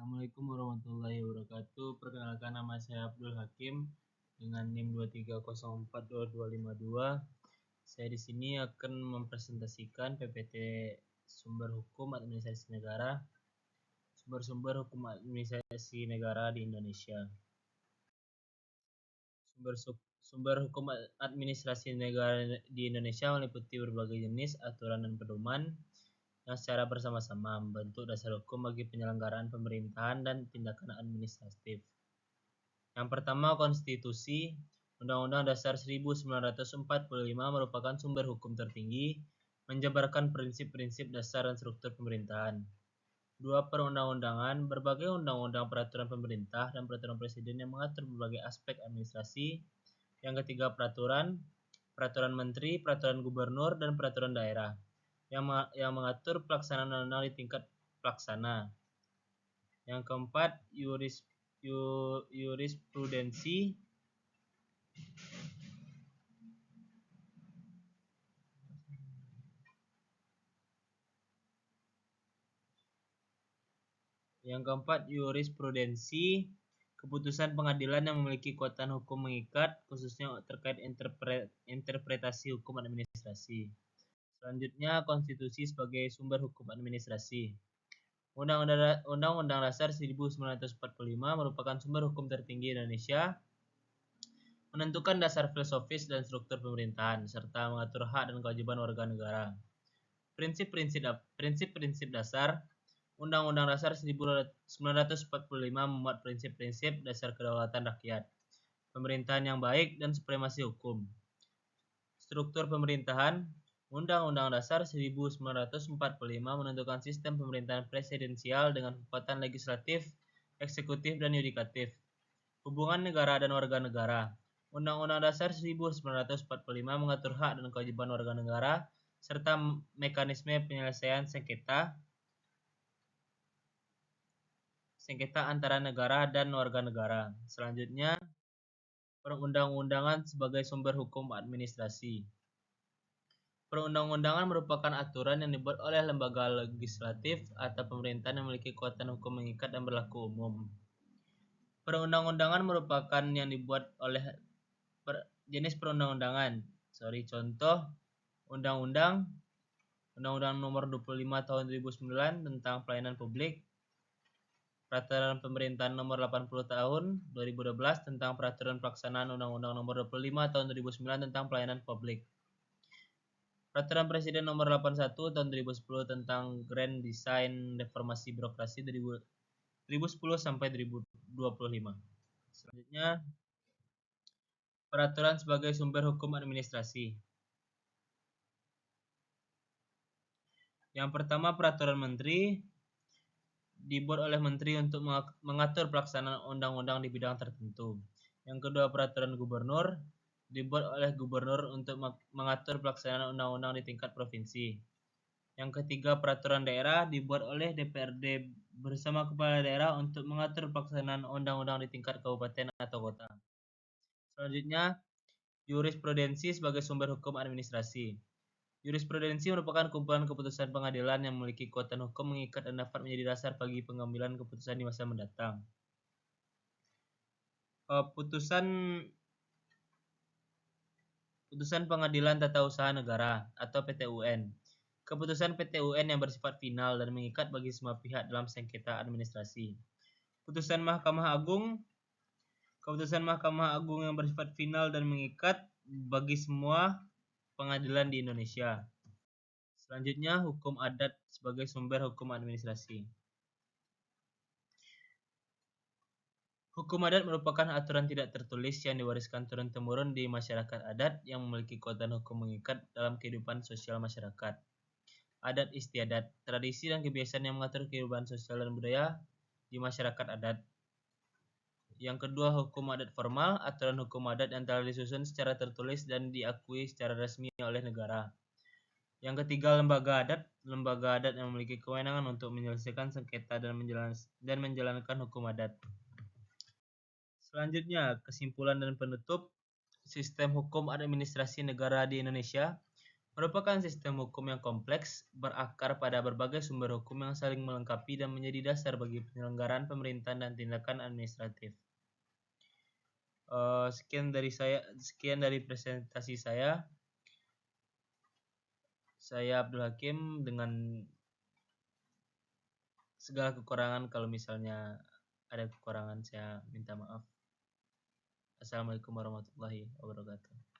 Assalamualaikum warahmatullahi wabarakatuh. Perkenalkan, nama saya Abdul Hakim dengan NIM 2304252. Saya di sini akan mempresentasikan PPT Sumber Hukum Administrasi Negara, sumber-sumber hukum administrasi negara di Indonesia. Sumber hukum administrasi negara di Indonesia meliputi berbagai jenis aturan dan pedoman yang secara bersama-sama membentuk dasar hukum bagi penyelenggaraan pemerintahan dan tindakan administratif. Yang pertama, konstitusi. Undang-Undang Dasar 1945 merupakan sumber hukum tertinggi, menjabarkan prinsip-prinsip dasar dan struktur pemerintahan. 2. Perundang-undangan. Berbagai undang-undang, peraturan pemerintah, dan peraturan presiden yang mengatur berbagai aspek administrasi. Yang ketiga, peraturan menteri, peraturan gubernur, dan peraturan daerah yang mengatur pelaksanaan undang-undang di tingkat pelaksana. Yang keempat, jurisprudensi. Keputusan pengadilan yang memiliki kekuatan hukum mengikat, khususnya terkait interpretasi hukum administrasi. Selanjutnya, konstitusi sebagai sumber hukum administrasi. Undang-Undang Dasar 1945 merupakan sumber hukum tertinggi Indonesia, menentukan dasar filosofis dan struktur pemerintahan, serta mengatur hak dan kewajiban warga negara. Prinsip-prinsip dasar. Undang-Undang Dasar 1945 memuat prinsip-prinsip dasar kedaulatan rakyat, pemerintahan yang baik, dan supremasi hukum. Struktur pemerintahan. Undang-Undang Dasar 1945 menentukan sistem pemerintahan presidensial dengan kekuatan legislatif, eksekutif, dan yudikatif. Hubungan negara dan warga negara. Undang-Undang Dasar 1945 mengatur hak dan kewajiban warga negara serta mekanisme penyelesaian sengketa antara negara dan warga negara. Selanjutnya, perundang-undangan sebagai sumber hukum administrasi. Perundang-undangan merupakan aturan yang dibuat oleh lembaga legislatif atau pemerintahan yang memiliki kekuatan hukum mengikat dan berlaku umum. Perundang-undangan merupakan yang dibuat oleh jenis perundang-undangan. Contoh, Undang-Undang Nomor 25 Tahun 2009 tentang Pelayanan Publik, Peraturan Pemerintahan Nomor 80 Tahun 2012 tentang Peraturan Pelaksanaan Undang-Undang Nomor 25 Tahun 2009 tentang Pelayanan Publik, Peraturan Presiden Nomor 81 Tahun 2010 tentang Grand Design Reformasi Birokrasi 2010 sampai 2025. Selanjutnya, peraturan sebagai sumber hukum administrasi. Yang pertama, peraturan menteri. Dibuat oleh menteri untuk mengatur pelaksanaan undang-undang di bidang tertentu. Yang kedua, peraturan gubernur. Dibuat oleh gubernur untuk mengatur pelaksanaan undang-undang di tingkat provinsi. Yang ketiga, peraturan daerah. Dibuat oleh DPRD bersama kepala daerah untuk mengatur pelaksanaan undang-undang di tingkat kabupaten atau kota. Selanjutnya, jurisprudensi sebagai sumber hukum administrasi. Jurisprudensi merupakan kumpulan keputusan pengadilan yang memiliki kekuatan hukum mengikat dan dapat menjadi dasar bagi pengambilan keputusan di masa mendatang. Putusan Pengadilan Tata Usaha Negara atau PT-UN. Keputusan PT-UN yang bersifat final dan mengikat bagi semua pihak dalam sengketa administrasi. Keputusan Mahkamah Agung yang bersifat final dan mengikat bagi semua pengadilan di Indonesia. Selanjutnya, hukum adat sebagai sumber hukum administrasi. Hukum adat merupakan aturan tidak tertulis yang diwariskan turun-temurun di masyarakat adat yang memiliki kekuatan hukum mengikat dalam kehidupan sosial masyarakat. Adat istiadat, tradisi dan kebiasaan yang mengatur kehidupan sosial dan budaya di masyarakat adat. Yang kedua, hukum adat formal, aturan hukum adat yang telah disusun secara tertulis dan diakui secara resmi oleh negara. Yang ketiga, lembaga adat yang memiliki kewenangan untuk menyelesaikan sengketa dan menjalankan hukum adat. Selanjutnya, kesimpulan dan penutup sistem hukum administrasi negara di Indonesia. merupakan sistem hukum yang kompleks, berakar pada berbagai sumber hukum yang saling melengkapi dan menjadi dasar bagi penyelenggaraan pemerintahan dan tindakan administratif. Sekian dari presentasi saya. Saya Abdul Hakim, dengan segala kekurangan, kalau misalnya ada kekurangan saya minta maaf. Assalamualaikum warahmatullahi wabarakatuh.